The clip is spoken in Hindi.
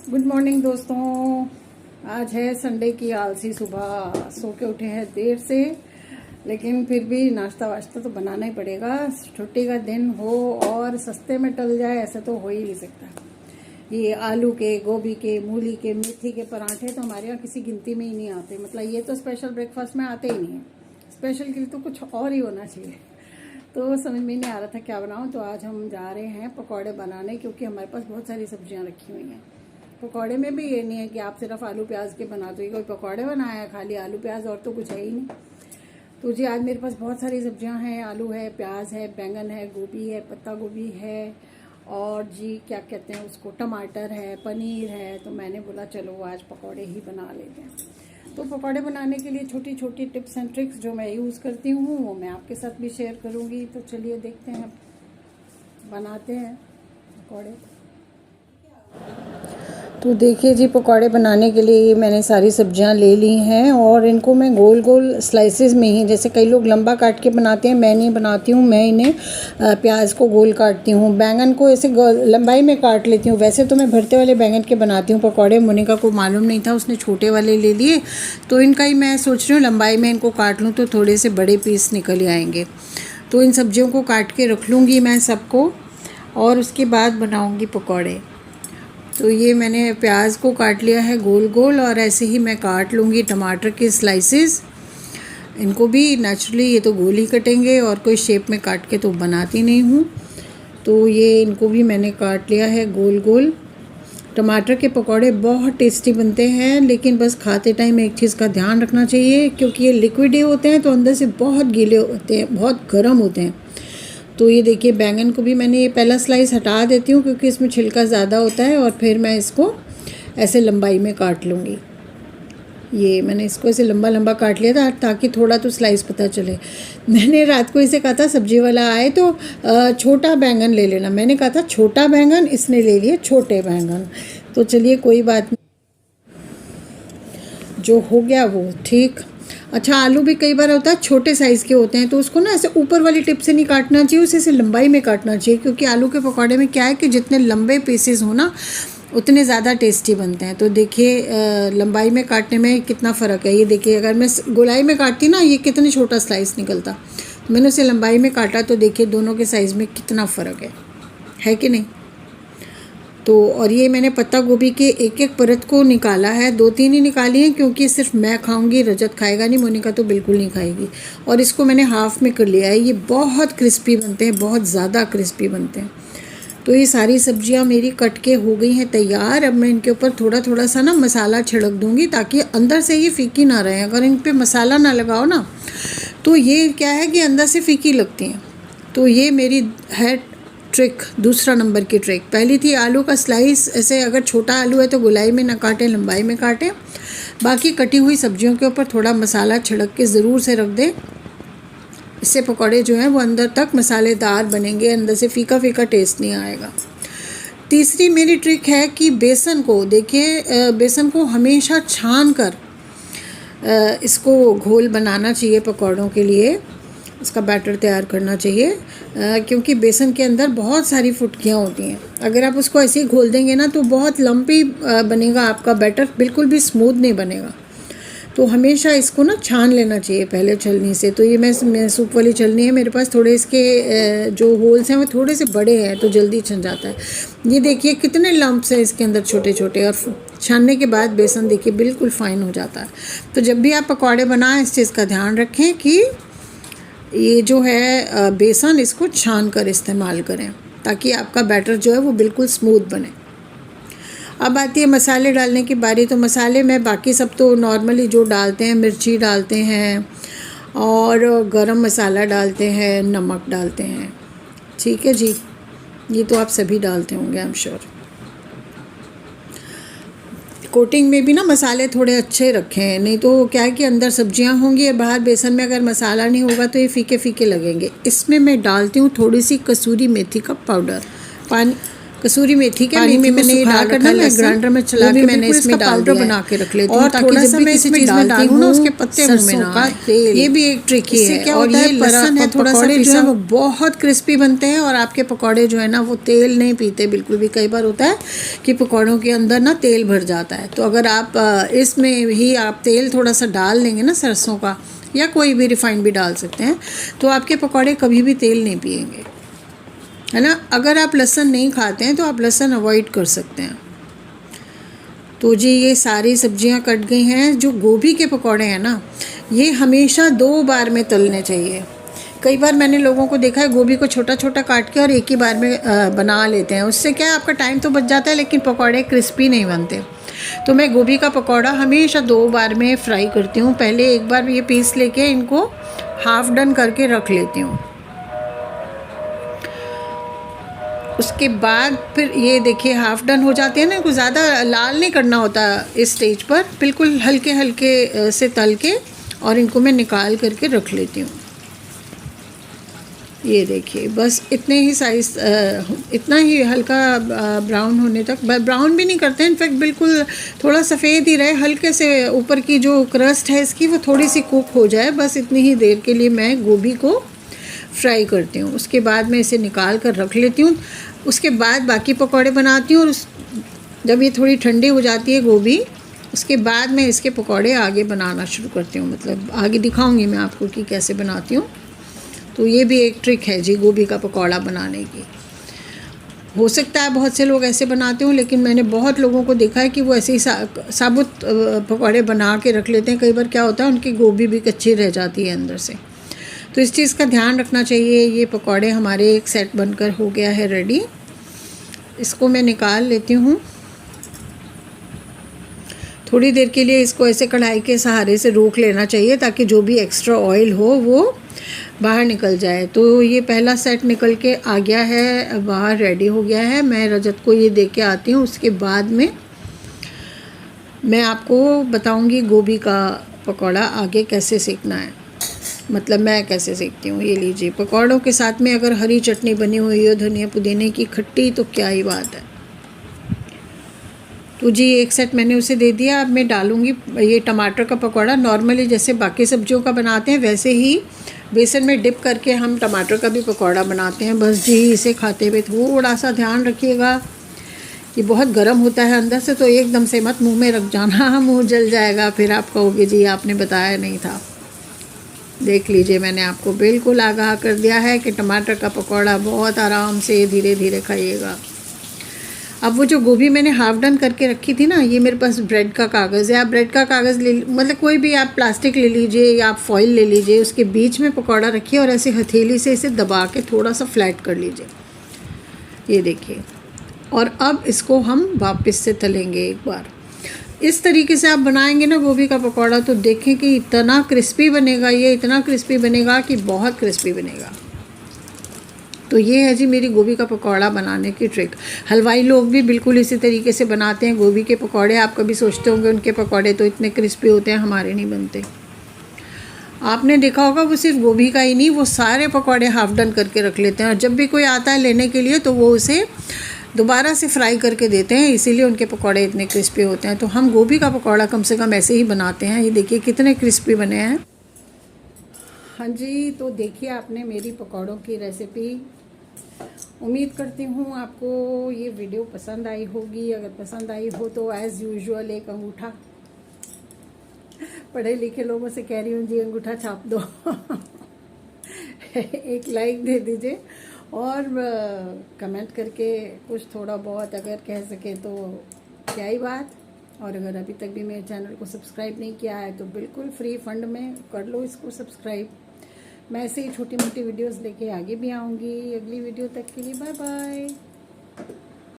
गुड मॉर्निंग दोस्तों। आज है संडे की आलसी सुबह। सो के उठे हैं देर से, लेकिन फिर भी नाश्ता वाश्ता तो बनाना ही पड़ेगा। छुट्टी का दिन हो और सस्ते में टल जाए ऐसा तो हो ही नहीं सकता। ये आलू के, गोभी के, मूली के, मेथी के पराठे तो हमारे यहाँ किसी गिनती में ही नहीं आते। मतलब ये तो स्पेशल ब्रेकफास्ट में आते ही नहीं है। स्पेशल के लिए तो कुछ और ही होना चाहिए। तो समझ में नहीं आ रहा था क्या बनाऊं। तो आज हम जा रहे हैं पकौड़े बनाने, क्योंकि हमारे पास बहुत सारी सब्जियां रखी हुई हैं। पकौड़े में भी ये नहीं है कि आप सिर्फ आलू प्याज के बना दो, कोई पकौड़े बनाया है खाली आलू प्याज और तो कुछ है ही नहीं। तो जी आज मेरे पास बहुत सारी सब्जियां हैं। आलू है, प्याज है, बैंगन है, गोभी है, पत्ता गोभी है, और जी क्या कहते हैं उसको, टमाटर है, पनीर है। तो मैंने बोला चलो आज पकौड़े ही बना लेते हैं। तो पकौड़े बनाने के लिए छोटी छोटी टिप्स एंड ट्रिक्स जो मैं यूज़ करती हूँ वो मैं आपके साथ भी शेयर करूँगी। तो चलिए देखते हैं, बनाते हैं पकौड़े। तो देखिए जी, पकौड़े बनाने के लिए मैंने सारी सब्जियां ले ली हैं और इनको मैं गोल गोल स्लाइसेस में ही, जैसे कई लोग लंबा काट के बनाते हैं, मैं नहीं बनाती हूँ। मैं इन्हें प्याज को गोल काटती हूँ, बैंगन को ऐसे लंबाई में काट लेती हूँ। वैसे तो मैं भरते वाले बैंगन के बनाती हूँ पकौड़े। मोनिका को मालूम नहीं था, उसने छोटे वाले ले लिए, तो इनका ही मैं सोच रही हूँ लंबाई में इनको काट लूँ तो थोड़े से बड़े पीस निकल ही आएंगे। तो इन सब्जियों को काट के रख लूँगी मैं सबको, और उसके बाद बनाऊँगी पकौड़े। तो ये मैंने प्याज को काट लिया है गोल गोल, और ऐसे ही मैं काट लूँगी टमाटर के स्लाइसेस। इनको भी नेचुरली ये तो गोल ही कटेंगे, और कोई शेप में काट के तो बनाती नहीं हूँ। तो ये इनको भी मैंने काट लिया है गोल गोल। टमाटर के पकौड़े बहुत टेस्टी बनते हैं, लेकिन बस खाते टाइम एक चीज़ का ध्यान रखना चाहिए, क्योंकि ये लिक्विड होते हैं तो अंदर से बहुत गीले होते हैं, बहुत गर्म होते हैं। तो ये देखिए, बैंगन को भी मैंने ये पहला स्लाइस हटा देती हूँ क्योंकि इसमें छिलका ज़्यादा होता है, और फिर मैं इसको ऐसे लंबाई में काट लूँगी। ये मैंने इसको ऐसे लंबा लंबा काट लिया था ताकि थोड़ा तो स्लाइस पता चले। मैंने रात को इसे कहा था सब्जी वाला आए तो छोटा बैंगन ले लेना। मैंने कहा था छोटा बैंगन, इसने ले लिए छोटे बैंगन। तो चलिए कोई बात नहीं, जो हो गया वो ठीक। अच्छा, आलू भी कई बार होता है छोटे साइज़ के होते हैं, तो उसको ना ऐसे ऊपर वाली टिप से नहीं काटना चाहिए, उसे ऐसे लंबाई में काटना चाहिए। क्योंकि आलू के पकौड़े में क्या है कि जितने लंबे पीसेस हो ना उतने ज़्यादा टेस्टी बनते हैं। तो देखिए लंबाई में काटने में कितना फ़र्क है। ये देखिए, अगर मैं गोलाई में काटती ना, ये कितने छोटा स्लाइस निकलता। तो मैंने उसे लंबाई में काटा, तो देखिए दोनों के साइज़ में कितना फ़र्क है कि नहीं। तो और ये मैंने पत्ता गोभी के एक एक परत को निकाला है, 2-3 ही निकाली हैं, क्योंकि सिर्फ मैं खाऊंगी, रजत खाएगा नहीं, मोनिका तो बिल्कुल नहीं खाएगी। और इसको मैंने हाफ़ में कर लिया है। ये बहुत क्रिस्पी बनते हैं, बहुत ज़्यादा क्रिस्पी बनते हैं। तो ये सारी सब्जियां मेरी कट के हो गई हैं तैयार। अब मैं इनके ऊपर थोड़ा थोड़ा सा ना मसाला छिड़क दूँगी, ताकि अंदर से ये फीकी ना रहे। अगर इन पर मसाला ना लगाओ ना तो ये क्या है कि अंदर से फीकी लगती हैं। तो ये मेरी है ट्रिक, दूसरा नंबर की ट्रिक। पहली थी आलू का स्लाइस, ऐसे अगर छोटा आलू है तो गोलाई में ना काटें, लंबाई में काटें। बाकी कटी हुई सब्जियों के ऊपर थोड़ा मसाला छिड़क के ज़रूर से रख दें। इससे पकौड़े जो हैं वो अंदर तक मसालेदार बनेंगे, अंदर से फीका फीका टेस्ट नहीं आएगा। तीसरी मेरी ट्रिक है कि बेसन को, देखिए बेसन को हमेशा छान कर इसको घोल बनाना चाहिए पकौड़ों के लिए। इसका बैटर तैयार करना चाहिए, क्योंकि बेसन के अंदर बहुत सारी फुटकियाँ होती हैं। अगर आप उसको ऐसे ही घोल देंगे ना तो बहुत लम्पी बनेगा आपका बैटर, बिल्कुल भी स्मूथ नहीं बनेगा। तो हमेशा इसको ना छान लेना चाहिए पहले छलनी से। तो ये मैं सूप वाली छलनी है मेरे पास, थोड़े इसके जो होल्स हैं वो थोड़े से बड़े हैं तो जल्दी छन जाता है। ये देखिए कितने लम्प्स हैं इसके अंदर छोटे छोटे, और छानने के बाद बेसन देखिए बिल्कुल फ़ाइन हो जाता है। तो जब भी आप पकौड़े बनाएं इस चीज़ का ध्यान रखें कि ये जो है बेसन, इसको छान कर इस्तेमाल करें, ताकि आपका बैटर जो है वो बिल्कुल स्मूथ बने। अब आती है मसाले डालने की बारी। तो मसाले में बाकी सब तो नॉर्मली जो डालते हैं, मिर्ची डालते हैं और गरम मसाला डालते हैं, नमक डालते हैं, ठीक है जी। ये तो आप सभी डालते होंगे, आई एम श्योर। कोटिंग में भी ना मसाले थोड़े अच्छे रखें, नहीं तो क्या है कि अंदर सब्जियां होंगी और बाहर बेसन में अगर मसाला नहीं होगा तो ये फीके फीके लगेंगे। इसमें मैं डालती हूँ थोड़ी सी कसूरी मेथी का पाउडर। कसूरी मेथी के पानी में मैंने सुखा डाल कर रखा ना मैं ग्राइंडर में चला के मैंने इसमें पाउडर बना के रख लेती हूँ, ताकि जब भी किसी चीज़ में डालती हूँ उसके पत्ते मुंह में ना आए। ये भी एक ट्रिक ही है। क्या और होता ये है, लहसुन है थोड़ा सा पकौड़े जो पिसा, है वो बहुत क्रिस्पी बनते हैं और आपके पकौड़े जो है ना वो तेल नहीं पीते बिल्कुल भी। कई बार होता है कि पकौड़ों के अंदर ना तेल भर जाता है, तो अगर आप इसमें ही आप तेल थोड़ा सा डाल लेंगे ना सरसों का, या कोई भी रिफाइंड भी डाल सकते हैं, तो आपके पकौड़े कभी भी तेल नहीं पिएंगे, है ना। अगर आप लहसुन नहीं खाते हैं तो आप लहसुन अवॉइड कर सकते हैं। तो जी ये सारी सब्जियां कट गई हैं। जो गोभी के पकौड़े हैं ना, ये हमेशा 2 बार में तलने चाहिए। कई बार मैंने लोगों को देखा है गोभी को छोटा छोटा काट के और एक ही बार में बना लेते हैं। उससे क्या है, आपका टाइम तो बच जाता है लेकिन पकौड़े क्रिस्पी नहीं बनते। तो मैं गोभी का पकौड़ा हमेशा 2 बार में फ्राई करती हूँ। पहले एक बार ये पीस लेके इनको हाफ डन करके रख लेती हूँ। उसके बाद फिर ये देखिए हाफ डन हो जाते हैं ना, कुछ ज़्यादा लाल नहीं करना होता इस स्टेज पर, बिल्कुल हल्के हल्के से तल के और इनको मैं निकाल करके रख लेती हूँ। ये देखिए बस इतने ही साइज़, इतना ही हल्का ब्राउन होने तक, ब्राउन भी नहीं करते हैं इनफैक्ट, बिल्कुल थोड़ा सफ़ेद ही रहे, हल्के से ऊपर की जो क्रस्ट है इसकी वो थोड़ी सी कुक हो जाए, बस इतनी ही देर के लिए मैं गोभी को फ्राई करती हूँ। उसके बाद मैं इसे निकाल कर रख लेती हूँ। उसके बाद बाकी पकौड़े बनाती हूँ और जब ये थोड़ी ठंडी हो जाती है गोभी, उसके बाद मैं इसके पकौड़े आगे बनाना शुरू करती हूँ। मतलब आगे दिखाऊंगी मैं आपको कि कैसे बनाती हूँ। तो ये भी एक ट्रिक है जी गोभी का पकौड़ा बनाने की। हो सकता है बहुत से लोग ऐसे बनाते हो, लेकिन मैंने बहुत लोगों को देखा है कि वो ऐसे ही साबुत पकौड़े बना के रख लेते हैं। कई बार क्या होता है उनकी गोभी भी कच्ची रह जाती है अंदर से, तो इस चीज़ का ध्यान रखना चाहिए। ये पकौड़े हमारे एक सेट बनकर हो गया है रेडी। इसको मैं निकाल लेती हूँ। थोड़ी देर के लिए इसको ऐसे कढ़ाई के सहारे से रोक लेना चाहिए ताकि जो भी एक्स्ट्रा ऑयल हो वो बाहर निकल जाए। तो ये पहला सेट निकल के आ गया है, बाहर रेडी हो गया है। मैं रजत को ये दे के आती हूँ। उसके बाद में मैं आपको बताऊँगी गोभी का पकौड़ा आगे कैसे सेकना है, मतलब मैं कैसे सेकती हूँ। ये लीजिए, पकौड़ों के साथ में अगर हरी चटनी बनी हुई हो धनिया पुदीने की खट्टी, तो क्या ही बात है। तो जी एक सेट मैंने उसे दे दिया। अब मैं डालूँगी ये टमाटर का पकौड़ा। नॉर्मली जैसे बाकी सब्जियों का बनाते हैं वैसे ही बेसन में डिप करके हम टमाटर का भी पकौड़ा बनाते हैं। बस जी इसे खाते हुए थोड़ा सा ध्यान रखिएगा, ये बहुत गर्म होता है अंदर से, तो एकदम से मत मुंह में रख जाना, मुंह जल जाएगा, फिर आप कहोगे जी आपने बताया नहीं था। देख लीजिए मैंने आपको बिल्कुल आगाह कर दिया है कि टमाटर का पकौड़ा बहुत आराम से धीरे धीरे खाइएगा। अब वो जो गोभी मैंने हाफ डन करके रखी थी ना, ये मेरे पास ब्रेड का कागज़ है। आप ब्रेड का कागज़ ले, मतलब कोई भी आप प्लास्टिक ले लीजिए या आप फॉइल ले लीजिए, उसके बीच में पकौड़ा रखिए और ऐसे हथेली से इसे दबा के थोड़ा सा फ्लैट कर लीजिए। ये देखिए, और अब इसको हम वापस से तलेंगे एक बार। इस तरीके से आप बनाएंगे ना गोभी का पकौड़ा, तो देखें कि इतना क्रिस्पी बनेगा, ये इतना क्रिस्पी बनेगा कि बहुत क्रिस्पी बनेगा। तो ये है जी मेरी गोभी का पकौड़ा बनाने की ट्रिक। हलवाई लोग भी बिल्कुल इसी तरीके से बनाते हैं गोभी के पकौड़े। आप कभी सोचते होंगे उनके पकौड़े तो इतने क्रिस्पी होते हैं, हमारे नहीं बनते। आपने देखा होगा वो सिर्फ गोभी का ही नहीं, वो सारे पकौड़े हाफ डन करके रख लेते हैं और जब भी कोई आता है लेने के लिए तो वो उसे दोबारा से फ्राई करके देते हैं, इसीलिए उनके पकौड़े इतने क्रिस्पी होते हैं। तो हम गोभी का पकौड़ा कम से कम ऐसे ही बनाते हैं। ये देखिए कितने क्रिस्पी बने हैं। हाँ जी, तो देखिए आपने मेरी पकौड़ों की रेसिपी। उम्मीद करती हूँ आपको ये वीडियो पसंद आई होगी। अगर पसंद आई हो तो एज़ यूजुअल एक अंगूठा, पढ़े लिखे लोगों से कह रही हूँ जी अंगूठा छाप दो एक लाइक दे दीजिए और कमेंट करके कुछ थोड़ा बहुत अगर कह सके तो क्या ही बात। और अगर अभी तक भी मेरे चैनल को सब्सक्राइब नहीं किया है तो बिल्कुल फ्री फंड में कर लो इसको सब्सक्राइब। मैं ऐसे ही छोटी मोटी वीडियोस लेके आगे भी आऊँगी। अगली वीडियो तक के लिए बाय बाय।